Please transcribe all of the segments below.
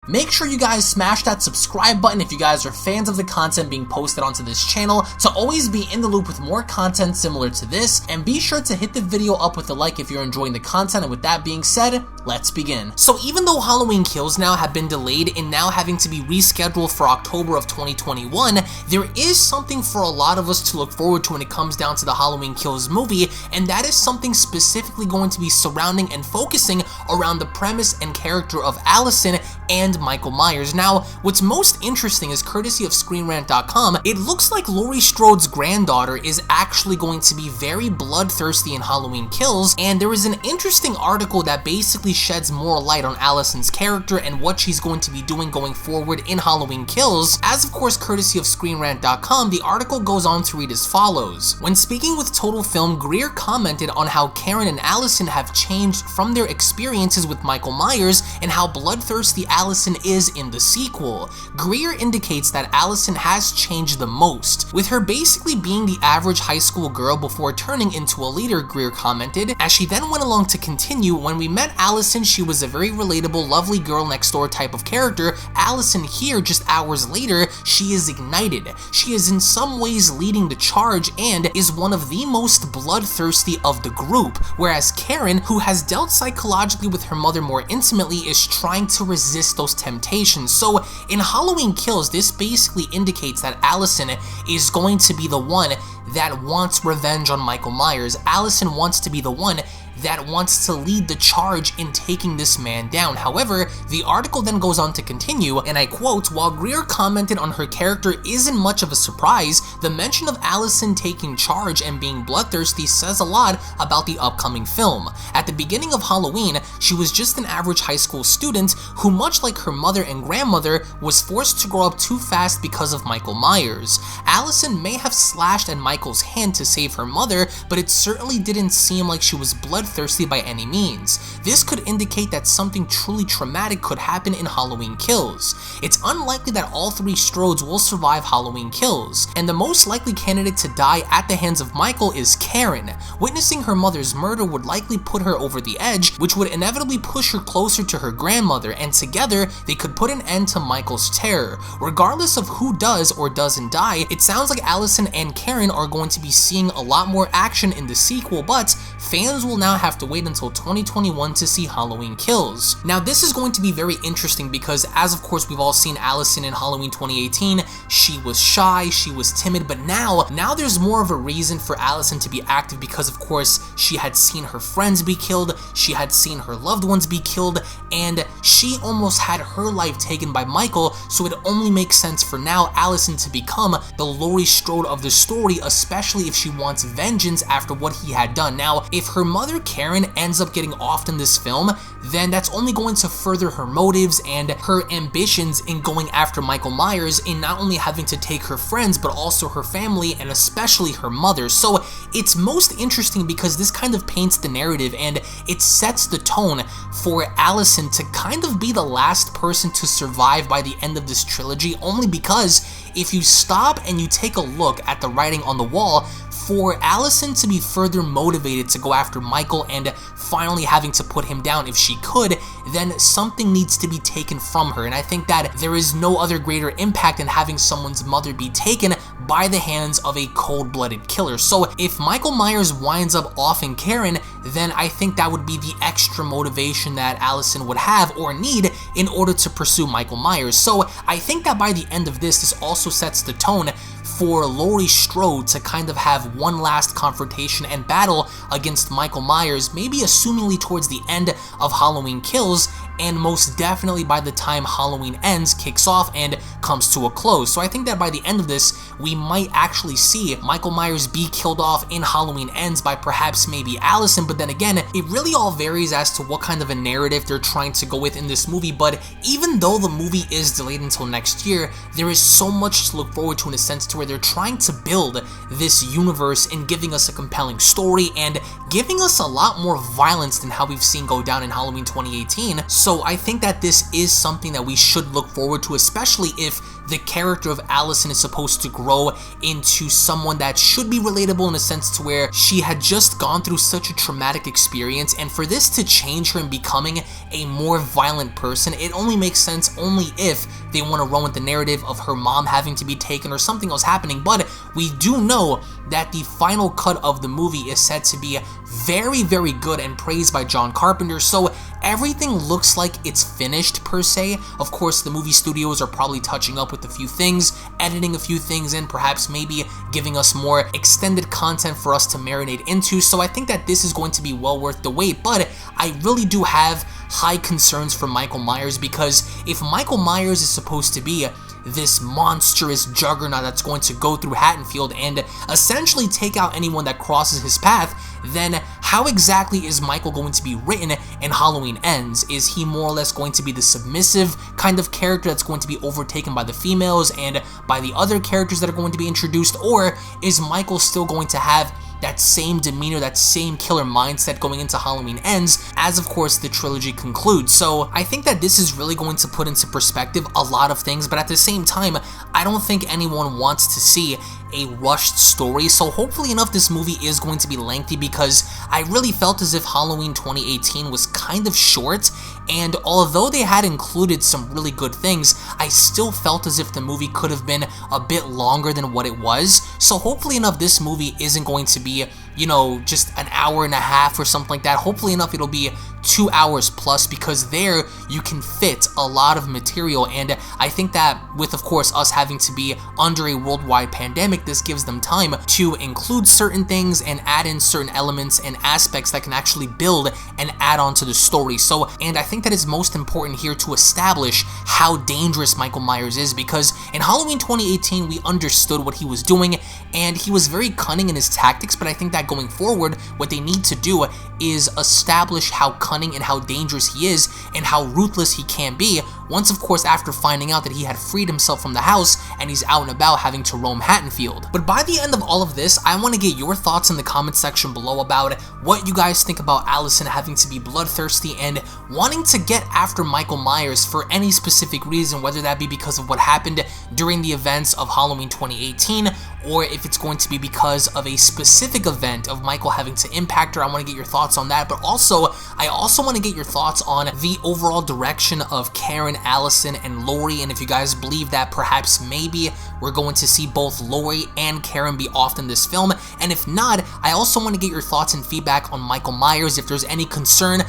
Make sure you guys smash that subscribe button if you guys are fans of the content being posted onto this channel to always be in the loop with more content similar to this, and be sure to hit the video up with a like if you're enjoying the content. And with that being said, let's begin. So even though Halloween Kills now have been delayed and now having to be rescheduled for October of 2021, there is something for a lot of us to look forward to when it comes down to the Halloween Kills movie, and that is something specifically going to be surrounding and focusing around the premise and character of Allyson and Michael Myers. Now, what's most interesting is, courtesy of ScreenRant.com, it looks like Laurie Strode's granddaughter is actually going to be very bloodthirsty in Halloween Kills, and there is an interesting article that basically sheds more light on Allyson's character and what she's going to be doing going forward in Halloween Kills. As of course, courtesy of ScreenRant.com, the article goes on to read as follows. When speaking with Total Film, Greer commented on how Karen and Allyson have changed from their experiences with Michael Myers and how bloodthirsty Allyson is in the sequel. Greer indicates that Allyson has changed the most, with her basically being the average high school girl before turning into a leader, Greer commented, as she then went along to continue, when we met Allyson, she was a very relatable, lovely girl next door type of character. Allyson here, just hours later, she is ignited. She is in some ways leading the charge and is one of the most bloodthirsty of the group, whereas Karen, who has dealt psychologically with her mother more intimately, is trying to resist those temptations. So in Halloween Kills, this basically indicates that Allyson is going to be the one that wants revenge on Michael Myers. Allyson wants to be the one that wants to lead the charge in taking this man down. However, the article then goes on to continue, and I quote, "While Greer commented on her character isn't much of a surprise, the mention of Allyson taking charge and being bloodthirsty says a lot about the upcoming film. At the beginning of Halloween, she was just an average high school student who, much like her mother and grandmother, was forced to grow up too fast because of Michael Myers. Allyson may have slashed at Michael's hand to save her mother, but it certainly didn't seem like she was bloodthirsty by any means. This could indicate that something truly traumatic could happen in Halloween Kills. It's unlikely that all three Strodes will survive Halloween Kills, and the most likely candidate to die at the hands of Michael is Karen. Witnessing her mother's murder would likely put her over the edge, which would inevitably push her closer to her grandmother, and together they could put an end to Michael's terror. Regardless of who does or doesn't die, it sounds like Allyson and Karen are going to be seeing a lot more action in the sequel, but fans will now have to wait until 2021 to see Halloween Kills. Now, this is going to be very interesting because, as of course we've all seen Allyson in Halloween 2018, she was shy, she was timid, but now there's more of a reason for Allyson to be active because, of course, she had seen her friends be killed, she had seen her loved ones be killed, and she almost had her life taken by Michael, so it only makes sense for now Allyson to become the Laurie Strode of the story, especially if she wants vengeance after what he had done. Now, if her mother Karen ends up getting offed in this film, then that's only going to further her motives and her ambitions in going after Michael Myers, in not only having to take her friends but also her family and especially her mother. So it's most interesting because this kind of paints the narrative and it sets the tone for Allyson to kind of be the last person to survive by the end of this trilogy, only because if you stop and you take a look at the writing on the wall, for Allyson to be further motivated to go after Michael and finally having to put him down if she could, then something needs to be taken from her, and I think that there is no other greater impact than having someone's mother be taken by the hands of a cold-blooded killer. So if Michael Myers winds up offing Karen, then I think that would be the extra motivation that Allyson would have or need in order to pursue Michael Myers. So I think that by the end of this also sets the tone for Laurie Strode to kind of have one last confrontation and battle against Michael Myers, maybe assumingly towards the end of Halloween Kills, and most definitely by the time Halloween Ends kicks off and comes to a close. So I think that by the end of this, we might actually see Michael Myers be killed off in Halloween Ends by perhaps maybe Allyson, but then again, it really all varies as to what kind of a narrative they're trying to go with in this movie. But even though the movie is delayed until next year, there is so much to look forward to in a sense to where they're trying to build this universe and giving us a compelling story and giving us a lot more violence than how we've seen go down in Halloween 2018. So I think that this is something that we should look forward to, especially if the character of Allyson is supposed to grow into someone that should be relatable in a sense to where she had just gone through such a traumatic experience, and for this to change her in becoming a more violent person, it only makes sense only if they want to run with the narrative of her mom having to be taken or something else happening. But we do know that the final cut of the movie is said to be very, very good and praised by John Carpenter, so everything looks like it's finished per se. Of course, the movie studios are probably touching up with a few things, editing a few things in, perhaps maybe giving us more extended content for us to marinate into, so I think that this is going to be well worth the wait. But I really do have high concerns for Michael Myers, because if Michael Myers is supposed to be this monstrous juggernaut that's going to go through Haddonfield and essentially take out anyone that crosses his path, then how exactly is Michael going to be written in Halloween Ends? Is he more or less going to be the submissive kind of character that's going to be overtaken by the females and by the other characters that are going to be introduced, or is Michael still going to have that same demeanor, that same killer mindset going into Halloween Ends, as of course the trilogy concludes? So I think that this is really going to put into perspective a lot of things, but at the same time, I don't think anyone wants to see a rushed story, so hopefully enough this movie is going to be lengthy, because I really felt as if Halloween 2018 was kind of short, and although they had included some really good things, I still felt as if the movie could have been a bit longer than what it was. So hopefully enough this movie isn't going to be, you know, just an hour and a half or something like that. Hopefully enough it'll be 2 hours plus, because there you can fit a lot of material, and I think that with, of course, us having to be under a worldwide pandemic, this gives them time to include certain things and add in certain elements and aspects that can actually build and add on to the story. So, and I think that is most important here to establish how dangerous Michael Myers is, because in Halloween 2018 we understood what he was doing and he was very cunning in his tactics, but I think that going forward what they need to do is establish how cunning and how dangerous he is and how ruthless he can be once, of course, after finding out that he had freed himself from the house and he's out and about having to roam Haddonfield. But by the end of all of this, I want to get your thoughts in the comment section below about what you guys think about Allyson having to be bloodthirsty and wanting to get after Michael Myers for any specific reason, whether that be because of what happened during the events of Halloween 2018, or if it's going to be because of a specific event of Michael having to impact her. I want to get your thoughts on that, but also, I also want to get your thoughts on the overall direction of Karen, Allyson, and Laurie, and if you guys believe that perhaps maybe we're going to see both Laurie and Karen be off in this film, and if not, I also want to get your thoughts and feedback on Michael Myers, if there's any concern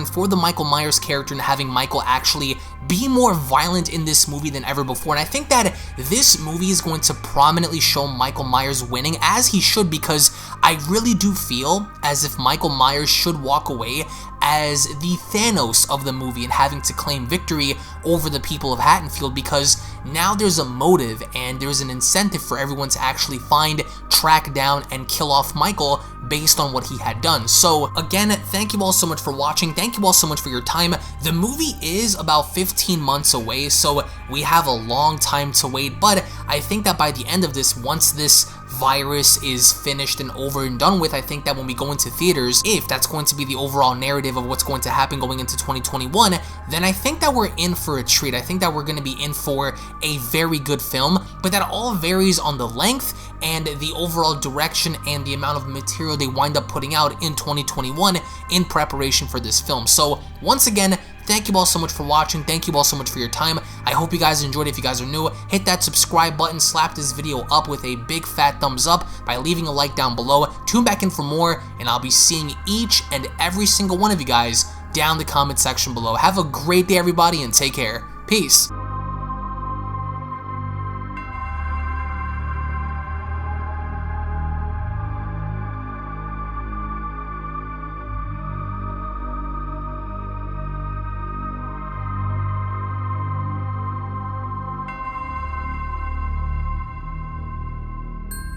for the Michael Myers character and having Michael actually be more violent in this movie than ever before. And I think that this movie is going to prominently show Michael Myers winning, as he should, because I really do feel as if Michael Myers should walk away as the Thanos of the movie and having to claim victory over the people of Haddonfield, because now there's a motive and there's an incentive for everyone to actually find, track down, and kill off Michael based on what he had done. So again, thank you all so much for watching. Thank you all so much for your time. The movie is about 15 months away, so we have a long time to wait, but I think that by the end of this, once this virus is finished and over and done with, I think that when we go into theaters, if that's going to be the overall narrative of what's going to happen going into 2021, then I think that we're in for a treat. I think that we're going to be in for a very good film, but that all varies on the length and the overall direction and the amount of material they wind up putting out in 2021 in preparation for this film. So once again, thank you all so much for watching. Thank you all so much for your time. I hope you guys enjoyed. If you guys are new, hit that subscribe button, slap this video up with a big fat thumbs up by leaving a like down below. Tune back in for more, and I'll be seeing each and every single one of you guys down the comment section below. Have a great day, everybody, and take care. Peace.